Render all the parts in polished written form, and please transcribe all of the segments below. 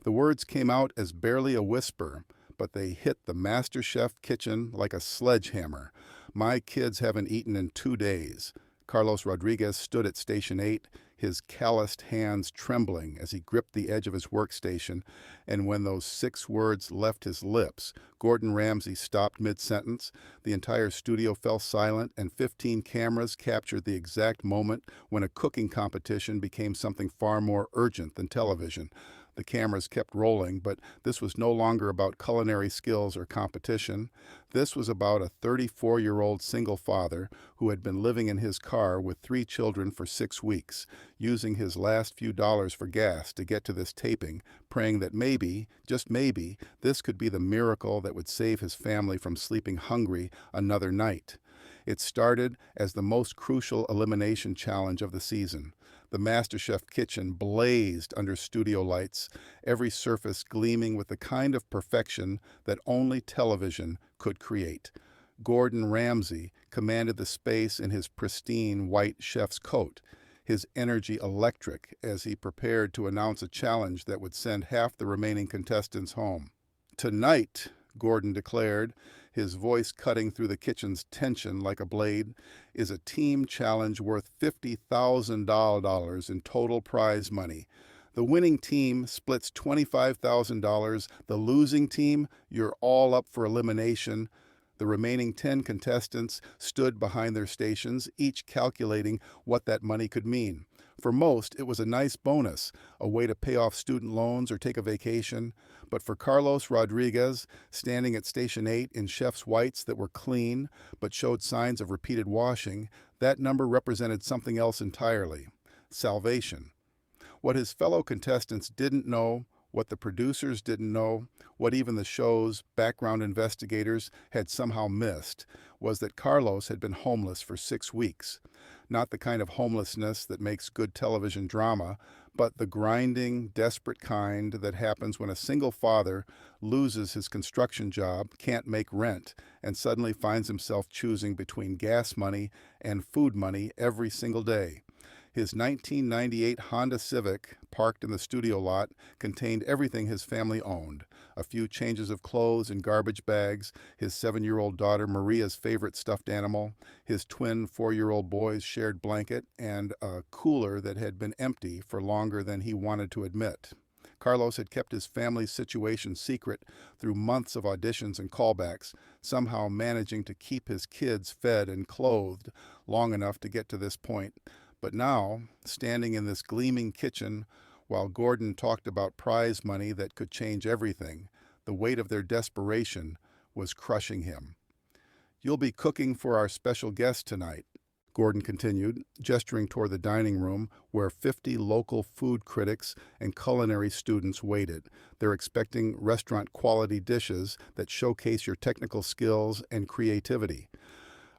The words came out as barely a whisper, but they hit the MasterChef kitchen like a sledgehammer. My kids haven't eaten in 2 days. Carlos Rodriguez stood at Station 8, his calloused hands trembling as he gripped the edge of his workstation, and when those 6 words left his lips, Gordon Ramsay stopped mid-sentence. The entire studio fell silent, and 15 cameras captured the exact moment when a cooking competition became something far more urgent than television. The cameras kept rolling, but this was no longer about culinary skills or competition. This was about a 34-year-old single father who had been living in his car with 3 children for 6 weeks, using his last few dollars for gas to get to this taping, praying that maybe, just maybe, this could be the miracle that would save his family from sleeping hungry another night. It started as the most crucial elimination challenge of the season. The MasterChef kitchen blazed under studio lights, every surface gleaming with the kind of perfection that only television could create. Gordon Ramsay commanded the space in his pristine white chef's coat, his energy electric as he prepared to announce a challenge that would send half the remaining contestants home. "Tonight," Gordon declared, his voice cutting through the kitchen's tension like a blade, "is a team challenge worth $50,000 in total prize money. The winning team splits $25,000. The losing team, you're all up for elimination." The remaining 10 contestants stood behind their stations, each calculating what that money could mean. For most, it was a nice bonus, a way to pay off student loans or take a vacation. But for Carlos Rodriguez, standing at Station 8 in chef's whites that were clean but showed signs of repeated washing, that number represented something else entirely: salvation. What his fellow contestants didn't know, what the producers didn't know, what even the show's background investigators had somehow missed, was that Carlos had been homeless for 6 weeks. Not the kind of homelessness that makes good television drama, but the grinding, desperate kind that happens when a single father loses his construction job, can't make rent, and suddenly finds himself choosing between gas money and food money every single day. His 1998 Honda Civic, parked in the studio lot, contained everything his family owned: a few changes of clothes in garbage bags, his 7-year-old daughter Maria's favorite stuffed animal, his twin 4-year-old boy's shared blanket, and a cooler that had been empty for longer than he wanted to admit. Carlos had kept his family's situation secret through months of auditions and callbacks, somehow managing to keep his kids fed and clothed long enough to get to this point. But now, standing in this gleaming kitchen, while Gordon talked about prize money that could change everything, the weight of their desperation was crushing him. "You'll be cooking for our special guest tonight," Gordon continued, gesturing toward the dining room where 50 local food critics and culinary students waited. They're expecting restaurant-quality dishes that showcase your technical skills and creativity.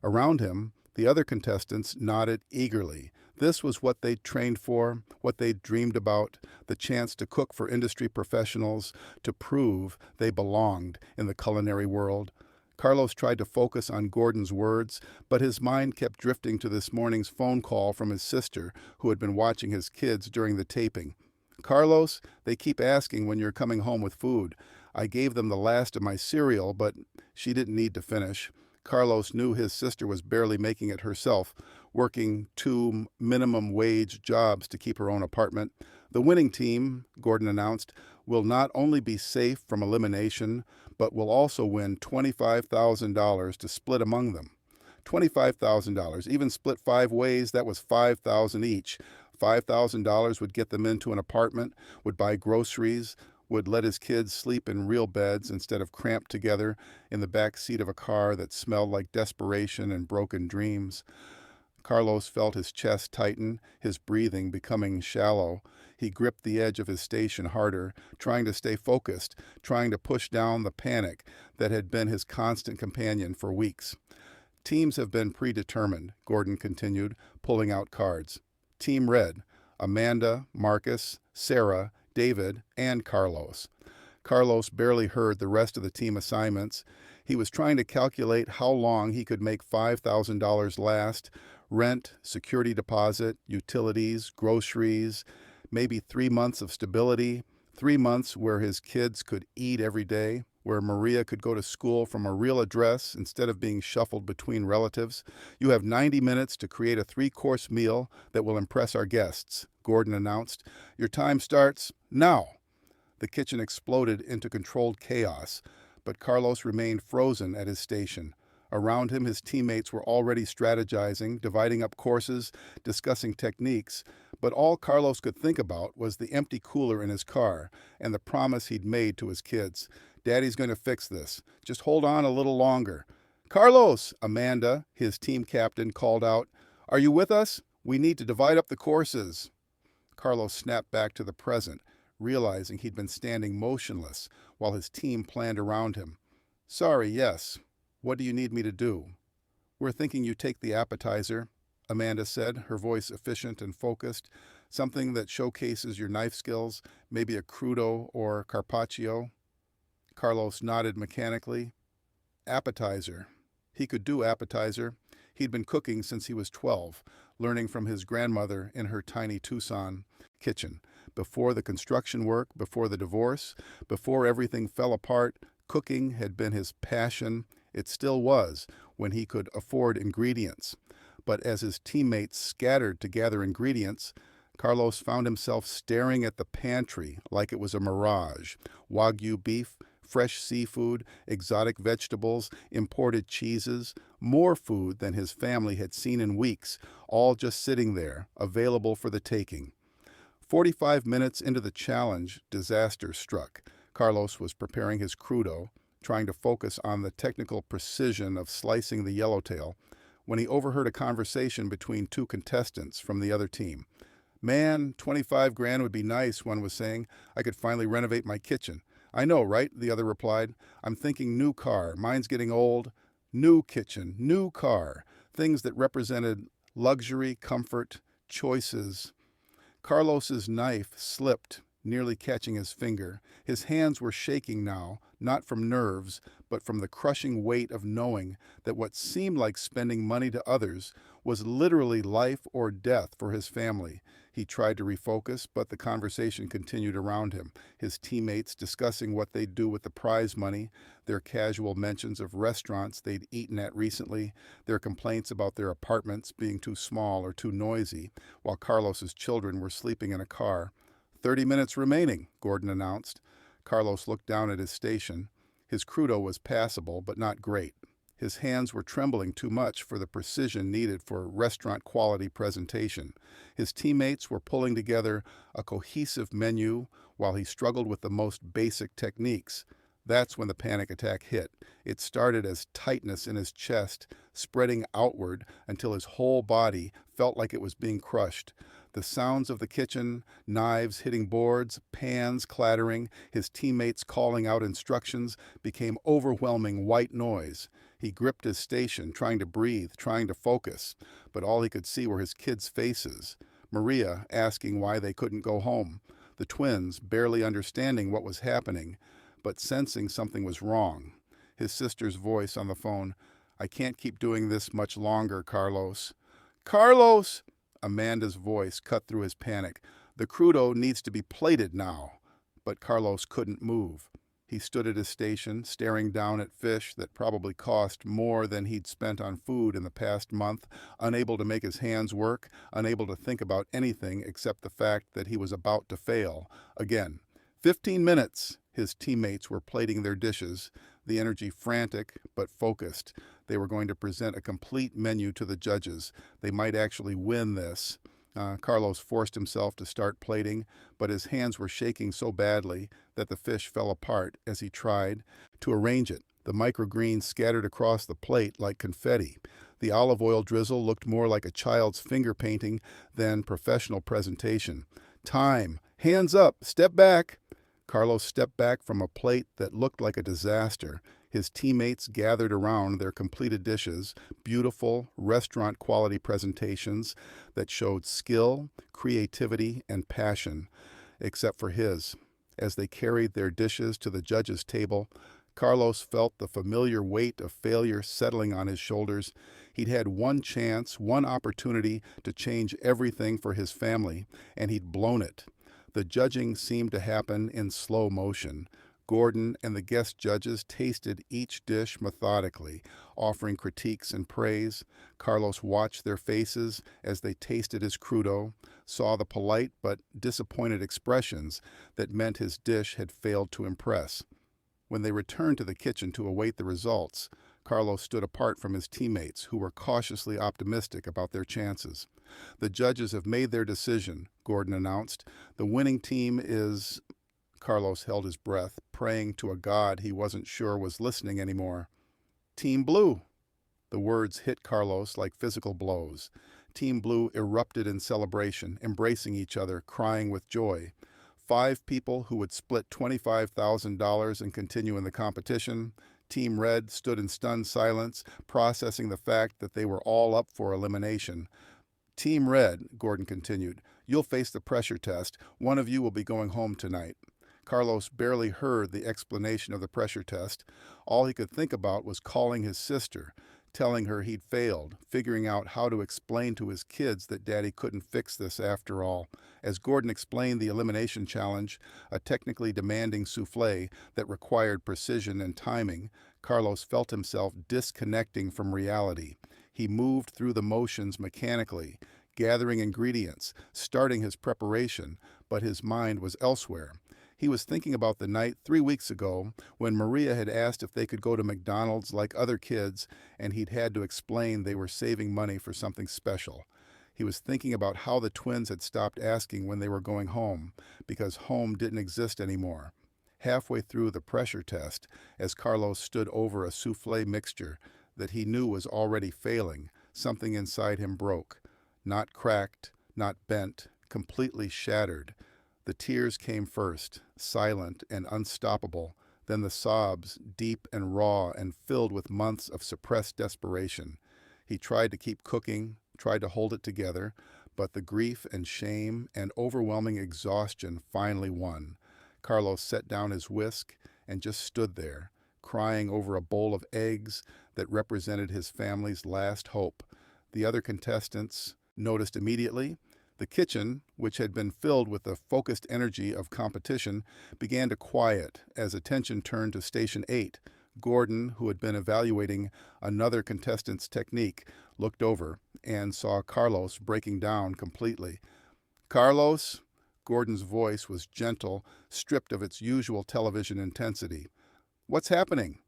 Around him, the other contestants nodded eagerly. This was what they'd trained for, what they'd dreamed about: the chance to cook for industry professionals, to prove they belonged in the culinary world. Carlos tried to focus on Gordon's words, but his mind kept drifting to this morning's phone call from his sister, who had been watching his kids during the taping. "Carlos, they keep asking when you're coming home with food. I gave them the last of my cereal, but..." She didn't need to finish. Carlos knew his sister was barely making it herself, working 2 minimum-wage jobs to keep her own apartment. "The winning team," Gordon announced, "will not only be safe from elimination, but will also win $25,000 to split among them." $25,000, even split 5 ways, that was $5,000 each. $5,000 would get them into an apartment, would buy groceries, would let his kids sleep in real beds instead of cramped together in the back seat of a car that smelled like desperation and broken dreams. Carlos felt his chest tighten, his breathing becoming shallow. He gripped the edge of his station harder, trying to stay focused, trying to push down the panic that had been his constant companion for weeks. "Teams have been predetermined," Gordon continued, pulling out cards. "Team Red: Amanda, Marcus, Sarah, David, and Carlos." Carlos barely heard the rest of the team assignments. He was trying to calculate how long he could make $5,000 last: rent, security deposit, utilities, groceries, maybe 3 months of stability, 3 months where his kids could eat every day, where Maria could go to school from a real address instead of being shuffled between relatives. You have 90 minutes to create a 3-course meal that will impress our guests, Gordon announced. Your time starts now. The kitchen exploded into controlled chaos, but Carlos remained frozen at his station. Around him, his teammates were already strategizing, dividing up courses, discussing techniques, but all Carlos could think about was the empty cooler in his car and the promise he'd made to his kids. Daddy's going to fix this. Just hold on a little longer. Carlos, Amanda, his team captain, called out. Are you with us? We need to divide up the courses. Carlos snapped back to the present, realizing he'd been standing motionless while his team planned around him. Sorry, yes. What do you need me to do? We're thinking you take the appetizer, Amanda said, her voice efficient and focused. Something that showcases your knife skills, maybe a crudo or carpaccio. Carlos nodded mechanically. Appetizer. He could do appetizer. He'd been cooking since he was 12, learning from his grandmother in her tiny Tucson kitchen. Before the construction work, before the divorce, before everything fell apart, cooking had been his passion. It still was, when he could afford ingredients. But as his teammates scattered to gather ingredients, Carlos found himself staring at the pantry like it was a mirage. Wagyu beef, fresh seafood, exotic vegetables, imported cheeses, more food than his family had seen in weeks, all just sitting there, available for the taking. 45 minutes into the challenge, disaster struck. Carlos was preparing his crudo, trying to focus on the technical precision of slicing the yellowtail, when he overheard a conversation between 2 contestants from the other team. Man, 25 grand would be nice, one was saying. I could finally renovate my kitchen. I know, right? The other replied. I'm thinking new car. Mine's getting old. New kitchen, new car. Things that represented luxury, comfort, choices. Carlos's knife slipped, nearly catching his finger. His hands were shaking now, not from nerves, but from the crushing weight of knowing that what seemed like spending money to others was literally life or death for his family. He tried to refocus, but the conversation continued around him, his teammates discussing what they'd do with the prize money, their casual mentions of restaurants they'd eaten at recently, their complaints about their apartments being too small or too noisy, while Carlos's children were sleeping in a car. 30 minutes remaining, Gordon announced. Carlos looked down at his station. His crudo was passable, but not great. His hands were trembling too much for the precision needed for restaurant-quality presentation. His teammates were pulling together a cohesive menu while he struggled with the most basic techniques. That's when the panic attack hit. It started as tightness in his chest, spreading outward until his whole body felt like it was being crushed. The sounds of the kitchen, knives hitting boards, pans clattering, his teammates calling out instructions, became overwhelming white noise. He gripped his station, trying to breathe, trying to focus, but all he could see were his kids' faces. Maria asking why they couldn't go home. The twins barely understanding what was happening, but sensing something was wrong. His sister's voice on the phone, I can't keep doing this much longer, Carlos. Carlos! Amanda's voice cut through his panic. The crudo needs to be plated now. But Carlos couldn't move. He stood at his station, staring down at fish that probably cost more than he'd spent on food in the past month, unable to make his hands work, unable to think about anything except the fact that he was about to fail. Again. 15 minutes! His teammates were plating their dishes, the energy frantic but focused. They were going to present a complete menu to the judges. They might actually win this. Carlos forced himself to start plating, but his hands were shaking so badly that the fish fell apart as he tried to arrange it. The microgreens scattered across the plate like confetti. The olive oil drizzle looked more like a child's finger painting than professional presentation. Time! Hands up! Step back! Carlos stepped back from a plate that looked like a disaster. His teammates gathered around their completed dishes, beautiful, restaurant-quality presentations that showed skill, creativity, and passion, except for his. As they carried their dishes to the judges' table, Carlos felt the familiar weight of failure settling on his shoulders. He'd had one chance, one opportunity to change everything for his family, and he'd blown it. The judging seemed to happen in slow motion. Gordon and the guest judges tasted each dish methodically, offering critiques and praise. Carlos watched their faces as they tasted his crudo, saw the polite but disappointed expressions that meant his dish had failed to impress. When they returned to the kitchen to await the results, Carlos stood apart from his teammates, who were cautiously optimistic about their chances. "The judges have made their decision," Gordon announced. "The winning team is—" Carlos held his breath, praying to a god he wasn't sure was listening anymore. "Team Blue." The words hit Carlos like physical blows. Team Blue erupted in celebration, embracing each other, crying with joy. 5 people who would split $25,000 and continue in the competition. Team Red stood in stunned silence, processing the fact that they were all up for elimination. "Team Red," Gordon continued, "you'll face the pressure test. One of you will be going home tonight." Carlos barely heard the explanation of the pressure test. All he could think about was calling his sister, telling her he'd failed, figuring out how to explain to his kids that Daddy couldn't fix this after all. As Gordon explained the elimination challenge, a technically demanding souffle that required precision and timing, Carlos felt himself disconnecting from reality. He moved through the motions mechanically, gathering ingredients, starting his preparation, but his mind was elsewhere. He was thinking about the night 3 weeks ago when Maria had asked if they could go to McDonald's like other kids, and he'd had to explain they were saving money for something special. He was thinking about how the twins had stopped asking when they were going home, because home didn't exist anymore. Halfway through the pressure test, as Carlos stood over a souffle mixture that he knew was already failing, something inside him broke. Not cracked, not bent, completely shattered. The tears came first, silent and unstoppable, then the sobs, deep and raw and filled with months of suppressed desperation. He tried to keep cooking, tried to hold it together, but the grief and shame and overwhelming exhaustion finally won. Carlos set down his whisk and just stood there, crying over a bowl of eggs that represented his family's last hope. The other contestants noticed immediately. The kitchen, which had been filled with the focused energy of competition, began to quiet as attention turned to Station 8. Gordon, who had been evaluating another contestant's technique, looked over and saw Carlos breaking down completely. "Carlos?" Gordon's voice was gentle, stripped of its usual television intensity. "What's happening?"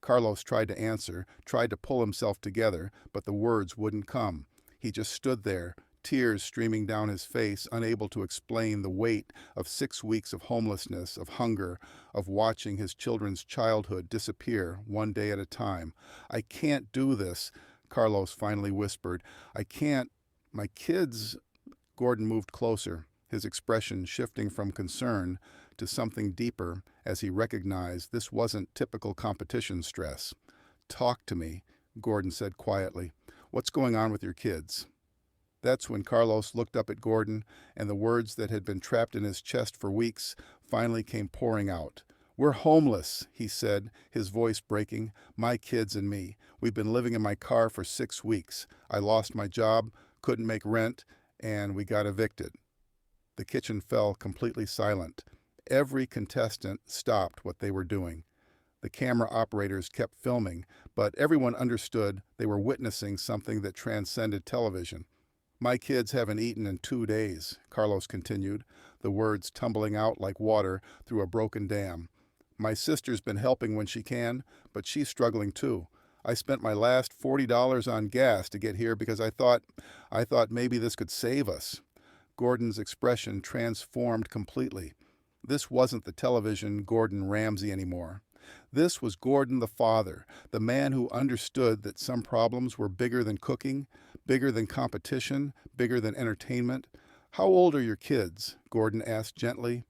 Carlos tried to answer, tried to pull himself together, but the words wouldn't come. He just stood there, tears streaming down his face, unable to explain the weight of 6 weeks of homelessness, of hunger, of watching his children's childhood disappear one day at a time. "I can't do this," Carlos finally whispered. "I can't. My kids—" Gordon moved closer, his expression shifting from concern to something deeper as he recognized this wasn't typical competition stress. "Talk to me," Gordon said quietly. "What's going on with your kids?" That's when Carlos looked up at Gordon, and the words that had been trapped in his chest for weeks finally came pouring out. "We're homeless," he said, his voice breaking. "My kids and me. We've been living in my car for 6 weeks. I lost my job, couldn't make rent, and we got evicted." The kitchen fell completely silent. Every contestant stopped what they were doing. The camera operators kept filming, but everyone understood they were witnessing something that transcended television. "My kids haven't eaten in 2 days," Carlos continued, the words tumbling out like water through a broken dam. "My sister's been helping when she can, but she's struggling too. I spent my last $40 on gas to get here because I thought maybe this could save us." Gordon's expression transformed completely. This wasn't the television Gordon Ramsay anymore. This was Gordon the father, the man who understood that some problems were bigger than cooking, bigger than competition, bigger than entertainment. "How old are your kids?" Gordon asked gently.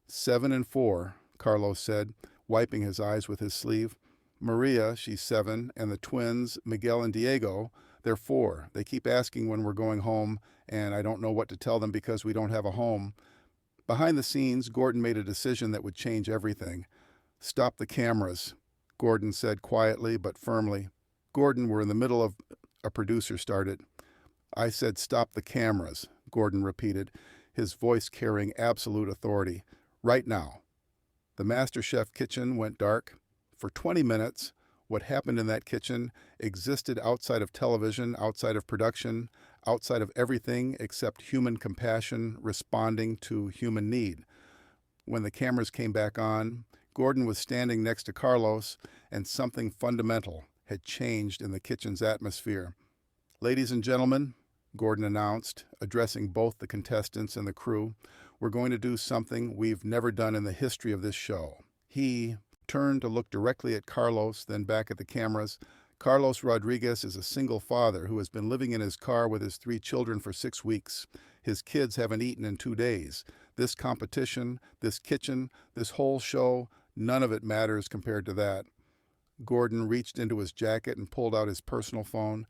7 and 4, Carlos said, wiping his eyes with his sleeve. "Maria, she's 7, and the twins, Miguel and Diego, they're 4. They keep asking when we're going home, and I don't know what to tell them because we don't have a home." Behind the scenes, Gordon made a decision that would change everything. "Stop the cameras," Gordon said quietly but firmly. Gordon were in the middle of a producer started. "I said stop the cameras," Gordon repeated. his voice carrying absolute authority. Right now. The MasterChef kitchen went dark. For 20 minutes, what happened in that kitchen existed outside of television, outside of production, outside of everything except human compassion responding to human need. When the cameras came back on, Gordon was standing next to Carlos, and something fundamental had changed in the kitchen's atmosphere. "Ladies and gentlemen," Gordon announced, addressing both the contestants and the crew, "we're going to do something we've never done in the history of this show." He turned to look directly at Carlos, then back at the cameras. Carlos Rodriguez is a single father who has been living in his car with his 3 children for 6 weeks. His kids haven't eaten in 2 days. This competition, this kitchen, this whole show, none of it matters compared to that. Gordon reached into his jacket and pulled out his personal phone.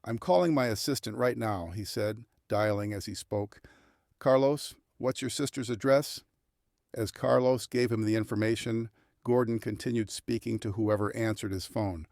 "I'm calling my assistant right now," he said, dialing as he spoke. "Carlos, what's your sister's address?" As Carlos gave him the information, Gordon continued speaking to whoever answered his phone.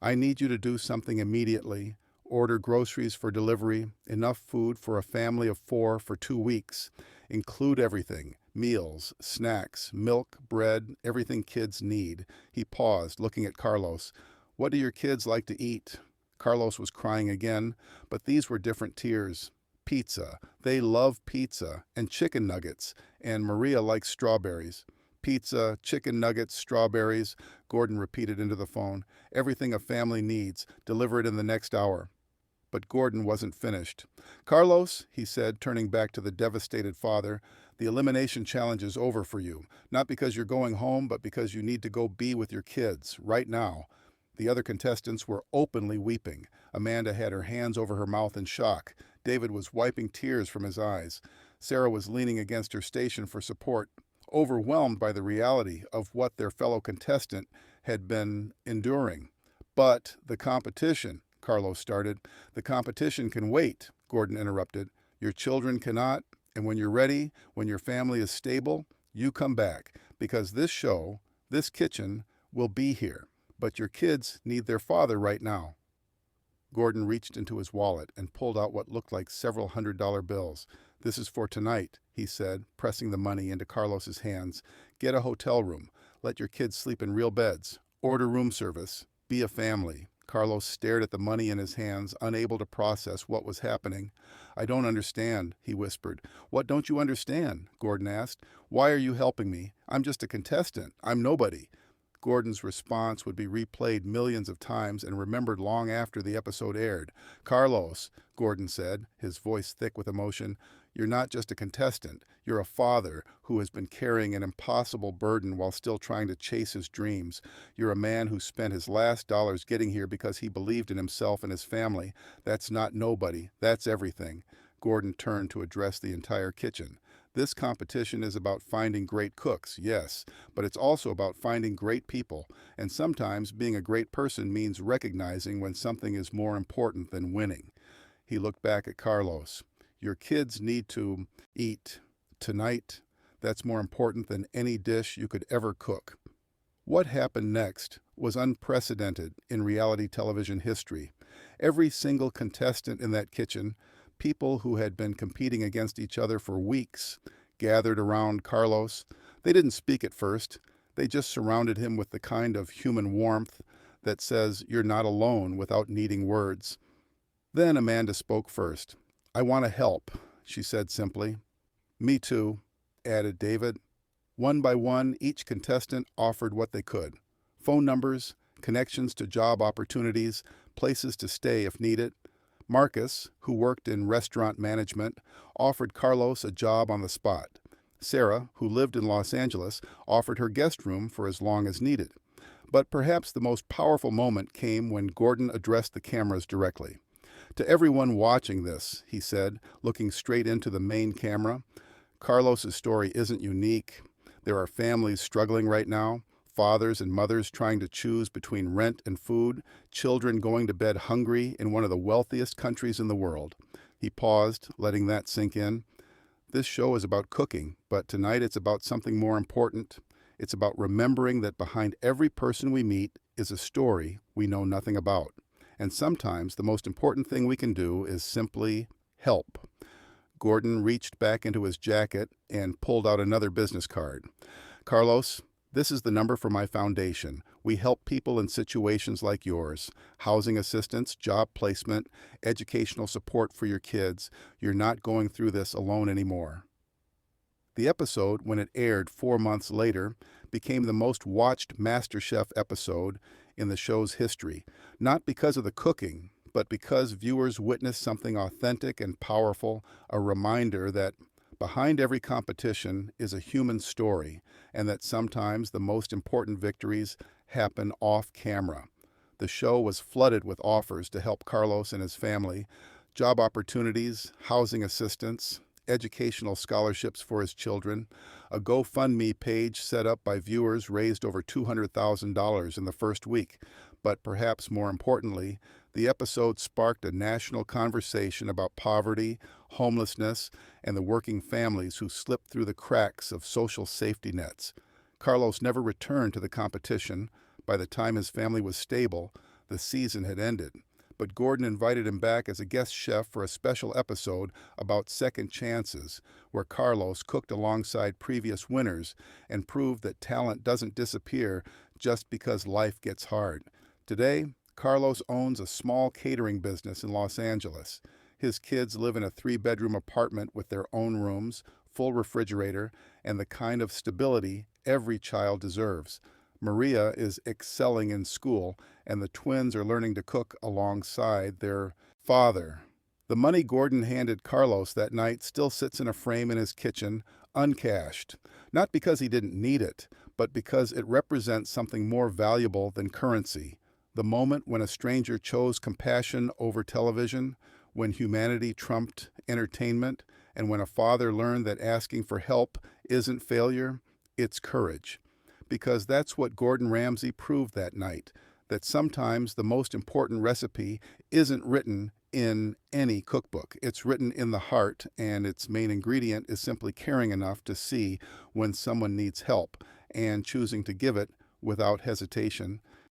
"I need you to do something immediately. Order groceries for delivery, enough food for a family of 4 for 2 weeks. Include everything, meals, snacks, milk, bread, everything kids need." He paused, looking at Carlos. "What do your kids like to eat?" Carlos was crying again, but these were different tears. "Pizza. They love pizza, and chicken nuggets, and Maria likes strawberries." "Pizza, chicken nuggets, strawberries," Gordon repeated into the phone. "Everything a family needs. Deliver it in the next hour." But Gordon wasn't finished. "Carlos," he said, turning back to the devastated father, "the elimination challenge is over for you. Not because you're going home, but because you need to go be with your kids, right now." The other contestants were openly weeping. Amanda had her hands over her mouth in shock. David was wiping tears from his eyes. Sarah was leaning against her station for support, overwhelmed by the reality of what their fellow contestant had been enduring. "But the competition," Carlos started. "The competition can wait," Gordon interrupted. "Your children cannot, and when you're ready, when your family is stable, you come back, because this show, this kitchen, will be here. But your kids need their father right now." Gordon reached into his wallet and pulled out what looked like several $100 bills. "This is for tonight," he said, pressing the money into Carlos's hands. "Get a hotel room. Let your kids sleep in real beds. Order room service. Be a family." Carlos stared at the money in his hands, unable to process what was happening. "I don't understand," he whispered. "What don't you understand?" Gordon asked. "Why are you helping me? I'm just a contestant. I'm nobody." Gordon's response would be replayed millions of times and remembered long after the episode aired. "Carlos," Gordon said, his voice thick with emotion, "you're not just a contestant. You're a father who has been carrying an impossible burden while still trying to chase his dreams. You're a man who spent his last dollars getting here because he believed in himself and his family. That's not nobody. That's everything." Gordon turned to address the entire kitchen. "This competition is about finding great cooks, yes, but it's also about finding great people, and sometimes being a great person means recognizing when something is more important than winning." He looked back at Carlos. "Your kids need to eat tonight. That's more important than any dish you could ever cook." What happened next was unprecedented in reality television history. Every single contestant in that kitchen, people who had been competing against each other for weeks, gathered around Carlos. They didn't speak at first. They just surrounded him with the kind of human warmth that says you're not alone without needing words. Then Amanda spoke first. "I want to help," she said simply. "Me too," added David. One by one, each contestant offered what they could. Phone numbers, connections to job opportunities, places to stay if needed. Marcus, who worked in restaurant management, offered Carlos a job on the spot. Sarah, who lived in Los Angeles, offered her guest room for as long as needed. But perhaps the most powerful moment came when Gordon addressed the cameras directly. "To everyone watching this," he said, looking straight into the main camera, "Carlos's story isn't unique. There are families struggling right now. Fathers and mothers trying to choose between rent and food, children going to bed hungry in one of the wealthiest countries in the world." He paused, letting that sink in. "This show is about cooking, but tonight it's about something more important. It's about remembering that behind every person we meet is a story we know nothing about. And sometimes the most important thing we can do is simply help." Gordon reached back into his jacket and pulled out another business card. Carlos, this is the number for my foundation. We help people in situations like yours. Housing assistance, job placement, educational support for your kids. You're not going through this alone anymore. The episode, when it aired 4 months later, became the most watched MasterChef episode in the show's history, not because of the cooking, but because viewers witnessed something authentic and powerful, a reminder that behind every competition is a human story, and that sometimes the most important victories happen off camera. The show was flooded with offers to help Carlos and his family, job opportunities, housing assistance, educational scholarships for his children. A GoFundMe page set up by viewers raised over $200,000 in the first week. But perhaps more importantly, the episode sparked a national conversation about poverty, homelessness, and the working families who slipped through the cracks of social safety nets. Carlos never returned to the competition. By the time his family was stable, the season had ended. But Gordon invited him back as a guest chef for a special episode about second chances, where Carlos cooked alongside previous winners and proved that talent doesn't disappear just because life gets hard. Today, Carlos owns a small catering business in Los Angeles. His kids live in a 3-bedroom apartment with their own rooms, full refrigerator, and the kind of stability every child deserves. Maria is excelling in school, and the twins are learning to cook alongside their father. The money Gordon handed Carlos that night still sits in a frame in his kitchen, uncashed, not because he didn't need it, but because it represents something more valuable than currency. The moment when a stranger chose compassion over television, when humanity trumped entertainment, and when a father learned that asking for help isn't failure, it's courage. Because that's what Gordon Ramsay proved that night, that sometimes the most important recipe isn't written in any cookbook. It's written in the heart, and its main ingredient is simply caring enough to see when someone needs help and choosing to give it without hesitation.